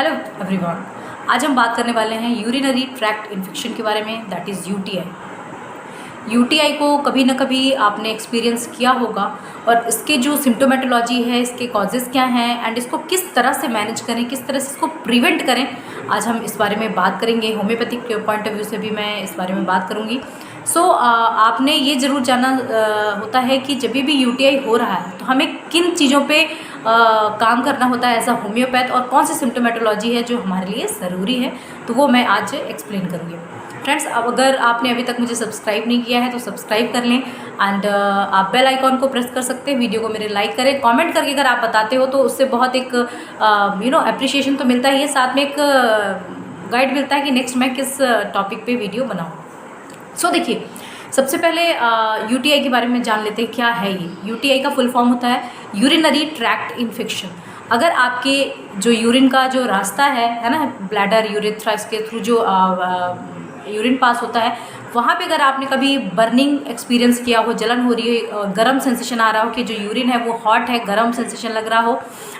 Hello everyone, आज हम बात करने वाले हैं यूरिनरी ट्रैक्ट इन्फेक्शन के बारे में, दैट इज़ यूटीआई। यूटीआई को कभी ना कभी आपने एक्सपीरियंस किया होगा और इसके जो सिम्टोमेटोलॉजी है, इसके कॉजेज़ क्या हैं एंड इसको किस तरह से मैनेज करें, किस तरह से इसको प्रिवेंट करें, आज हम इस बारे में बात करेंगे। होम्योपैथिक के पॉइंट ऑफ व्यू से भी मैं इस बारे में बात करूँगी। आपने ये ज़रूर जाना होता है कि जब भी यूटीआई हो रहा है तो हमें किन चीज़ों पे काम करना होता है एज अ होम्योपैथ और कौन सी सिम्टोमेटोलॉजी है जो हमारे लिए ज़रूरी है, तो वो मैं आज एक्सप्लेन करूँगी। फ्रेंड्स, अब अगर आपने अभी तक मुझे सब्सक्राइब नहीं किया है तो सब्सक्राइब कर लें एंड आप बेल आइकॉन को प्रेस कर सकते हैं। वीडियो को मेरे लाइक करें, कमेंट करके अगर आप बताते हो तो उससे बहुत एक अप्रिशिएशन तो मिलता ही है, साथ में एक गाइड मिलता है कि नेक्स्ट मैं किस टॉपिक पे वीडियो बनाऊँ। देखिए, सबसे पहले यूटीआई के बारे में जान लेते हैं क्या है ये। यूटीआई का फुल फॉर्म होता है यूरिनरी ट्रैक्ट इन्फेक्शन। अगर आपके जो यूरिन का जो रास्ता है ना, ब्लैडर, यूरेथ्रा, इसके थ्रू जो यूरिन पास होता है, वहाँ पे अगर आपने कभी बर्निंग एक्सपीरियंस किया हो, जलन हो रही है, गर्म सेंसेशन आ रहा हो कि जो यूरिन है वो हॉट है, गर्म सेंसेशन लग रहा हो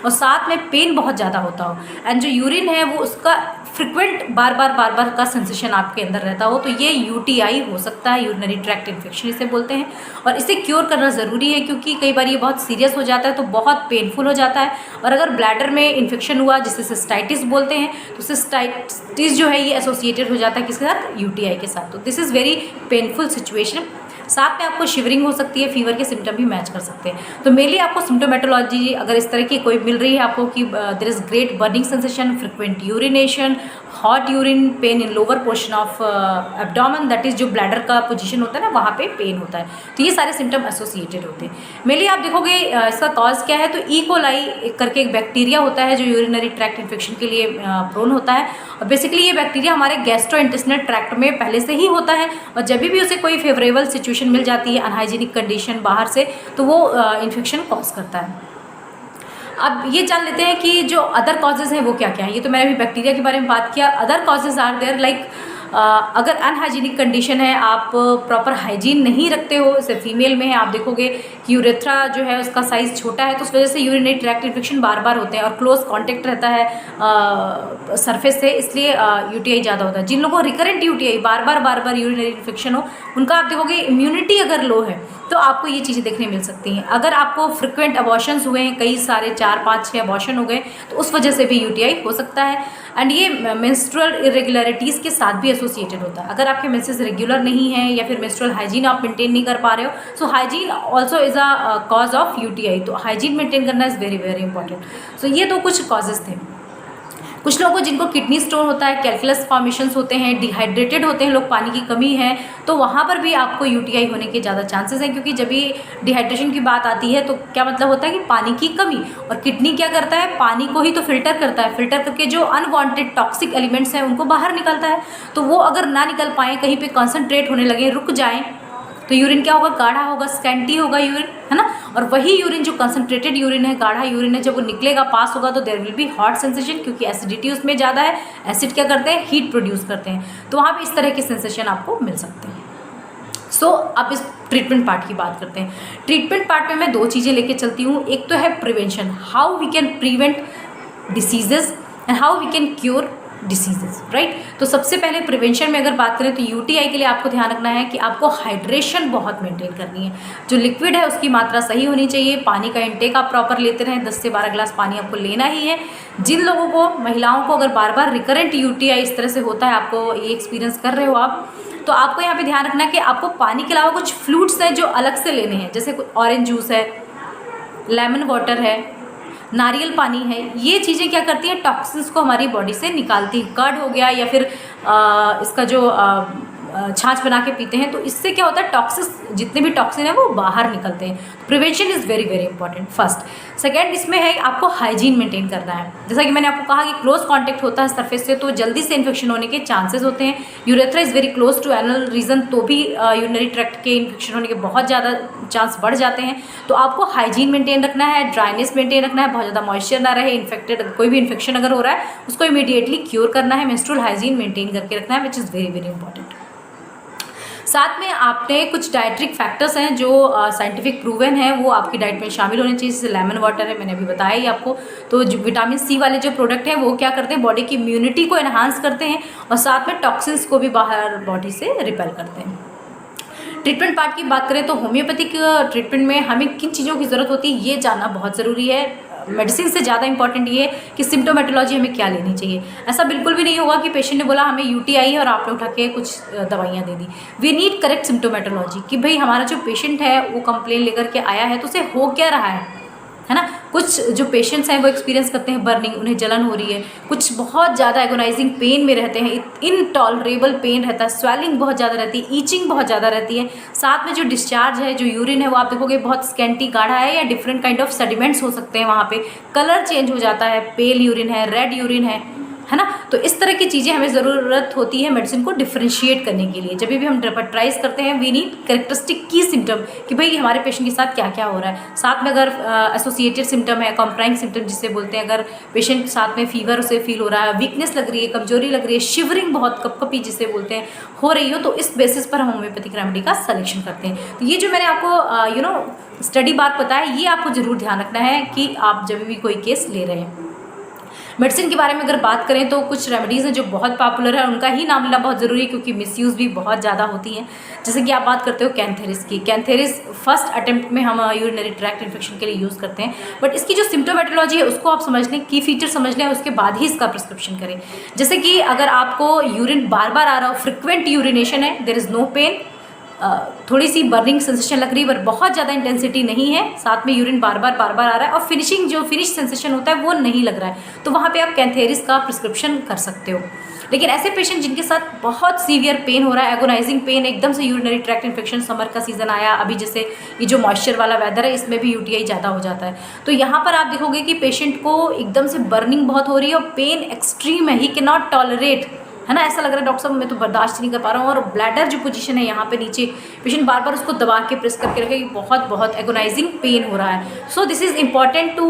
और साथ में पेन बहुत ज़्यादा होता हो एंड जो यूरिन है वो उसका फ्रिक्वेंट बार बार का सेंसेशन आपके अंदर रहता हो, तो ये यूटीआई हो सकता है, यूरिनरी ट्रैक्ट इन्फेक्शन इसे बोलते हैं। और इसे क्योर करना ज़रूरी है क्योंकि कई बार ये बहुत सीरियस हो जाता है, तो बहुत पेनफुल हो जाता है। और अगर ब्लैडर में इन्फेक्शन हुआ जिसे सिस्टाइटिस बोलते हैं, तो सिस्टाइटिस जो है ये एसोसिएटेड हो जाता है किसके साथ, यूटीआई के साथ। तो this is very painful situation. साथ में आपको शिवरिंग हो सकती है, फीवर के सिम्टम भी मैच कर सकते हैं। तो मेनली आपको सिम्टोमेटोलॉजी अगर इस तरह की कोई मिल रही है आपको कि there is great burning sensation, frequent urination, hot urine, pain in lower portion of abdomen, that is जो ब्लैडर का पोजीशन होता है ना, वहाँ पे पेन होता है, तो ये सारे सिम्टम एसोसिएटेड होते हैं। मेनली आप देखोगे इसका कॉज क्या है, तो ई कोलाई करके एक बैक्टीरिया होता है जो यूरिनरी ट्रैक्ट इन्फेक्शन के लिए प्रोन होता है। और बेसिकली ये बैक्टीरिया हमारे गैस्ट्रोइंटेस्टिनल ट्रैक्ट में पहले से ही होता है और जब भी उसे कोई फेवरेबल सिचुएशन मिल जाती है, अनहाइजीनिक कंडीशन बाहर से, तो वो इन्फेक्शन कॉज करता है। अब ये जान लेते हैं कि जो अदर कॉजेज़ हैं वो क्या क्या है। ये तो मैंने अभी बैक्टीरिया के बारे में बात किया। Other causes are there like अगर अनहाइजीनिक कंडीशन है, आप प्रॉपर हाइजीन नहीं रखते हो, जैसे फीमेल में है, आप देखोगे कि यूरेथ्रा जो है उसका साइज़ छोटा है, तो उस वजह से यूरिनरी ट्रैक्ट इन्फेक्शन बार बार होते हैं और क्लोज कांटेक्ट रहता है सरफेस से, इसलिए यूटीआई ज़्यादा होता है। जिन लोगों को रिकरेंट यूटीआई बार बार यूरिनरी इन्फेक्शन हो, उनका आप देखोगे इम्यूनिटी अगर लो है तो आपको ये चीज़ें देखने मिल सकती हैं। अगर आपको फ्रिक्वेंट अबॉर्शंस हुए हैं, कई सारे 4, 5, 6 अबॉर्शन हो गए, तो उस वजह से भी यूटीआई हो सकता है। एंड ये मेंस्ट्रुअल इरेगुलरिटीज़ के साथ भी एसोसिएटेड होता है। अगर आपके मेंसेस रेगुलर नहीं है या फिर मेंस्ट्रुअल हाइजीन आप मेंटेन नहीं कर पा रहे हो, so hygiene also is a cause of UTI. तो हाइजीन मेंटेन करना is very very important. So ये तो कुछ कॉजेज़ थे। कुछ लोगों को जिनको किडनी स्टोन होता है, कैल्कुलस फॉर्मेशंस होते हैं, डिहाइड्रेटेड होते हैं लोग, पानी की कमी है, तो वहाँ पर भी आपको यूटीआई होने के ज़्यादा चांसेस हैं, क्योंकि जब भी डिहाइड्रेशन की बात आती है तो क्या मतलब होता है कि पानी की कमी। और किडनी क्या करता है, पानी को ही तो फिल्टर करता है, फिल्टर करके जो अनवांटेड टॉक्सिक एलिमेंट्स हैं उनको बाहर निकलता है। तो वो अगर ना निकल पाएँ, कहीं पर कॉन्सेंट्रेट होने लगे, रुक जाएँ, तो यूरिन क्या होगा, गाढ़ा होगा, स्कैंटी होगा यूरिन, है ना। और वही यूरिन जो कंसंट्रेटेड यूरिन है, गाढ़ा यूरिन है, जब वो निकलेगा, पास होगा, तो there will be hot sensation, क्योंकि एसिडिटी उसमें ज़्यादा है। एसिड क्या करते हैं, हीट प्रोड्यूस करते हैं, तो वहाँ पे इस तरह के सेंसेशन आपको मिल सकते हैं। अब इस ट्रीटमेंट पार्ट की बात करते हैं। ट्रीटमेंट पार्ट में मैं 2 चीज़ें लेके चलती हूँ। एक तो है prevention, how we can prevent diseases and how we can cure diseases, right. तो सबसे पहले प्रिवेंशन में अगर बात करें तो यूटीआई के लिए आपको ध्यान रखना है कि आपको हाइड्रेशन बहुत मेंटेन करनी है। जो लिक्विड है उसकी मात्रा सही होनी चाहिए। पानी का इंटेक आप प्रॉपर लेते रहें, 10 से 12 ग्लास पानी आपको लेना ही है। जिन लोगों को, महिलाओं को अगर बार बार रिकरेंट यूटीआई इस तरह से होता है, आपको ये एक्सपीरियंस कर रहे हो आप, तो आपको यहाँ पे ध्यान रखना है कि आपको पानी के अलावा कुछ फ्लूइड्स हैं जो अलग से लेने हैं, जैसे ऑरेंज जूस है, लेमन वाटर है, नारियल पानी है। ये चीज़ें क्या करती हैं, टॉक्सिन्स को हमारी बॉडी से निकालती हैं। कर्ड हो गया या फिर इसका जो छाछ बना के पीते हैं, तो इससे क्या होता है, टॉक्सिस, जितने भी टॉक्सिन है वो बाहर निकलते हैं। Prevention is very very important first. Second, इसमें है आपको हाइजीन मेंटेन करना है। जैसा कि मैंने आपको कहा कि क्लोज कांटेक्ट होता है सरफेस से, तो जल्दी से इन्फेक्शन होने के चांसेस होते हैं। Urethra is very close to anal region, तो भी यूरिनरी ट्रैक्ट के इन्फेक्शन होने के बहुत ज़्यादा चांस बढ़ जाते हैं। तो आपको हाइजीन मेंटेन रखना है, ड्राइनेस मेंटेन रखना है, बहुत ज़्यादा मॉइस्चर ना रहे, इन्फेक्टेड कोई भी इन्फेक्शन अगर हो रहा है उसको इमीडिएटली क्योर करना है, मेंस्ट्रुअल हाइजीन मेंटेन करके रखना है, which is very very important. साथ में आपने कुछ डाइट्रिक फैक्टर्स हैं जो साइंटिफिक प्रूवन है, वो आपकी डाइट में शामिल होने चाहिए, जैसे लेमन वाटर है, मैंने अभी बताया ही आपको। तो जो विटामिन सी वाले जो प्रोडक्ट हैं वो क्या करते हैं, बॉडी की इम्यूनिटी को एनहांस करते हैं और साथ में टॉक्सिन्स को भी बाहर बॉडी से रिपेल करते हैं। ट्रीटमेंट पार्ट की बात करें तो होम्योपैथिक ट्रीटमेंट में हमें किन चीज़ों की ज़रूरत होती है ये जानना बहुत ज़रूरी है। मेडिसिन से ज़्यादा इंपॉर्टेंट ये है कि सिम्टोमेटोलॉजी हमें क्या लेनी चाहिए। ऐसा बिल्कुल भी नहीं होगा कि पेशेंट ने बोला हमें यूटीआई है और आपने उठा के कुछ दवाइयाँ दे दी। वी नीड करेक्ट सिम्टोमेटोलॉजी कि भाई हमारा जो पेशेंट है वो कंप्लेन लेकर के आया है तो उसे हो क्या रहा है ना। कुछ जो पेशेंट्स हैं वो एक्सपीरियंस करते हैं बर्निंग, उन्हें जलन हो रही है, कुछ बहुत ज़्यादा एगोनाइजिंग पेन में रहते हैं, इनटॉलरेबल पेन रहता है, स्वेलिंग बहुत ज़्यादा रहती है, ईचिंग बहुत ज़्यादा रहती है, साथ में जो डिस्चार्ज है, जो यूरिन है वो आप देखोगे बहुत स्कैंटी गाढ़ा है या डिफरेंट काइंड ऑफ सेडिमेंट्स हो सकते हैं, वहाँ पे कलर चेंज हो जाता है, पेल यूरिन है, रेड यूरिन है ना। तो इस तरह की चीज़ें हमें ज़रूरत होती है मेडिसिन को डिफ्रेंशिएट करने के लिए। जब भी हम रेपर्टाइज करते हैं वी नीड कैरेक्टरिस्टिक की सिम्टम कि भाई हमारे पेशेंट के साथ क्या क्या हो रहा है। साथ में अगर एसोसिएटेड सिम्टम है, कॉम्प्राइंग सिम्टम जिसे बोलते हैं, अगर पेशेंट के साथ में फीवर उसे फील हो रहा है, वीकनेस लग रही है, कमजोरी लग रही है, शिवरिंग बहुत कपकपी जिसे बोलते हैं हो रही हो, तो इस बेसिस पर हम होम्योपैथिक रेमेडी का सिलेक्शन करते हैं। तो ये जो मैंने आपको स्टडी बात बताया ये आपको ज़रूर ध्यान रखना है कि आप जब भी कोई केस ले रहे हैं। मेडिसिन के बारे में अगर बात करें तो कुछ रेमेडीज़ हैं जो बहुत पॉपुलर है, उनका ही नाम लेना बहुत ज़रूरी है क्योंकि मिसयूज़ भी बहुत ज़्यादा होती हैं। जैसे कि आप बात करते हो कैंथेरिस की। कैंथेरिस फर्स्ट अटेम्प्ट में हम यूरिनरी ट्रैक्ट इन्फेक्शन के लिए यूज़ करते हैं, बट इसकी जो सिम्टोमेटोलॉजी है उसको आप समझ लें, की फीचर समझ लें, उसके बाद ही इसका प्रिस्क्रिप्शन करें। जैसे कि अगर आपको यूरिन बार बार आ रहा हो, फ्रिक्वेंट यूरिनेशन है, देयर इज़ नो पेन, थोड़ी सी बर्निंग सेंसेशन लग रही है पर बहुत ज़्यादा इंटेंसिटी नहीं है, साथ में यूरिन बार बार आ रहा है और फिनिश सेंसेशन होता है वो नहीं लग रहा है, तो वहाँ पे आप कैंथेरिस का प्रिस्क्रिप्शन कर सकते हो। लेकिन ऐसे पेशेंट जिनके साथ बहुत सीवियर पेन हो रहा है, एगोनाइजिंग पेन, एकदम से यूरिनरी ट्रैक्ट इन्फेक्शन, समर का सीज़न आया अभी, जैसे ये जो मॉइस्चर वाला वेदर है इसमें भी यूटीआई ज़्यादा हो जाता है, तो यहाँ पर आप देखोगे कि पेशेंट को एकदम से बर्निंग बहुत हो रही है और पेन एक्सट्रीम है, ही कैन नॉट टॉलरेट, है ना। ऐसा लग रहा है डॉक्टर साहब मैं तो बर्दाश्त नहीं कर पा रहा हूँ, और ब्लैडर जो पोजीशन है यहाँ पे नीचे, पेशेंट बार बार उसको दबा के प्रेस करके रखे, बहुत एगोनाइजिंग पेन हो रहा है। So this is important to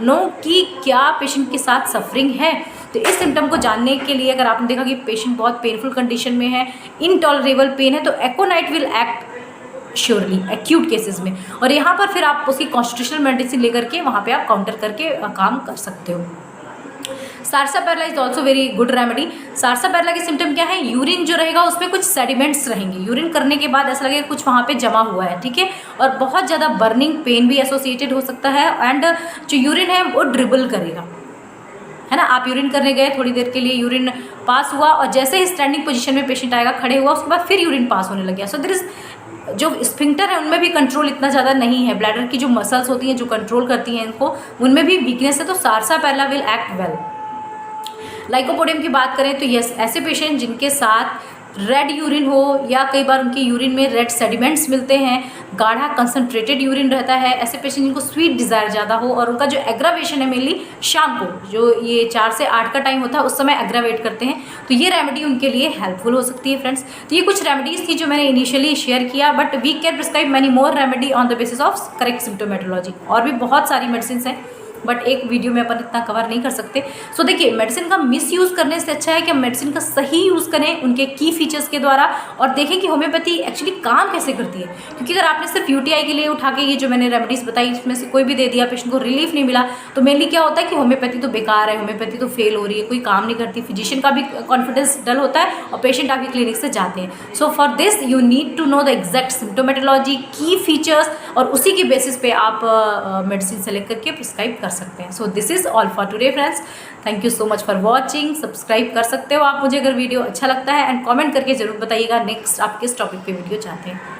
know कि क्या पेशेंट के साथ सफरिंग है। तो इस सिम्टम को जानने के लिए अगर आपने देखा कि पेशेंट बहुत पेनफुल कंडीशन में है, इनटॉलरेबल पेन है, तो aconite will act surely acute cases में, और यहाँ पर फिर आप उसकी कॉन्स्टिट्यूशनल मेडिसिन लेकर के वहाँ पे आप काउंटर करके काम कर सकते हो। Sarsaparilla is also very good remedy. Sarsaparilla के सिम्टम क्या है, यूरिन जो रहेगा उसमें कुछ सेडिमेंट्स रहेंगे, यूरिन करने के बाद ऐसा लगेगा कुछ वहाँ पे जमा हुआ है, ठीक है, और बहुत ज़्यादा बर्निंग पेन भी एसोसिएटेड हो सकता है, एंड जो यूरिन है वो ड्रिबल करेगा, है ना। आप यूरिन करने गए, थोड़ी देर के लिए यूरिन पास हुआ और जैसे ही स्टैंडिंग पोजीशन में पेशेंट आएगा, खड़े हुआ, उसके बाद फिर यूरिन पास होने लग गया। सो देयर इज जो स्फिंक्टर है उनमें भी कंट्रोल इतना ज़्यादा नहीं है, ब्लैडर की जो मसल्स होती हैं जो कंट्रोल करती हैं इनको, उनमें भी वीकनेस है, तो सारसापेरला विल एक्ट वेल। लाइकोपोडियम की बात करें तो यस, ऐसे पेशेंट जिनके साथ रेड यूरिन हो या कई बार उनके यूरिन में रेड सेडिमेंट्स मिलते हैं, गाढ़ा कंसनट्रेटेड यूरिन रहता है, ऐसे पेशेंट जिनको स्वीट डिज़ायर ज़्यादा हो और उनका जो एग्रावेशन है मेनली शाम को, जो ये 4 से 8 का टाइम होता है उस समय एग्रावेट करते हैं, तो ये रेमेडी उनके लिए हेल्पफुल हो सकती है फ्रेंड्स। तो ये कुछ रेमेडीज़ थी जो मैंने इनिशियली शेयर किया, but we can prescribe many more remedy on the basis of correct symptomatology. और भी बहुत सारी मेडिसिन हैं बट एक वीडियो में अपन इतना कवर नहीं कर सकते। सो देखिए, मेडिसिन का मिसयूज़ करने से अच्छा है कि हम मेडिसिन का सही यूज़ करें उनके की फीचर्स के द्वारा, और देखें कि होम्योपैथी एक्चुअली काम कैसे करती है। क्योंकि अगर आपने सिर्फ यूटीआई के लिए उठा के ये जो मैंने रेमेडीज़ बताई इसमें से कोई भी दे दिया, पेशेंट को रिलीफ नहीं मिला, तो मेनली क्या होता है कि होम्योपैथी तो बेकार है, होम्योपैथी तो फेल हो रही है, कोई काम नहीं करती, फिजिशियन का भी कॉन्फिडेंस डल होता है और पेशेंट आपके क्लिनिक से जाते हैं। So for this you need to know the exact symptomatology, की फीचर्स, और उसी के बेसिस पे आप मेडिसिन सेलेक्ट करके प्रिस्क्राइब कर सकते हैं। So this is all for today friends, thank you so much for watching. Subscribe कर सकते हो आप मुझे अगर वीडियो अच्छा लगता है, एंड कमेंट करके जरूर बताइएगा नेक्स्ट आप किस टॉपिक पे वीडियो चाहते हैं।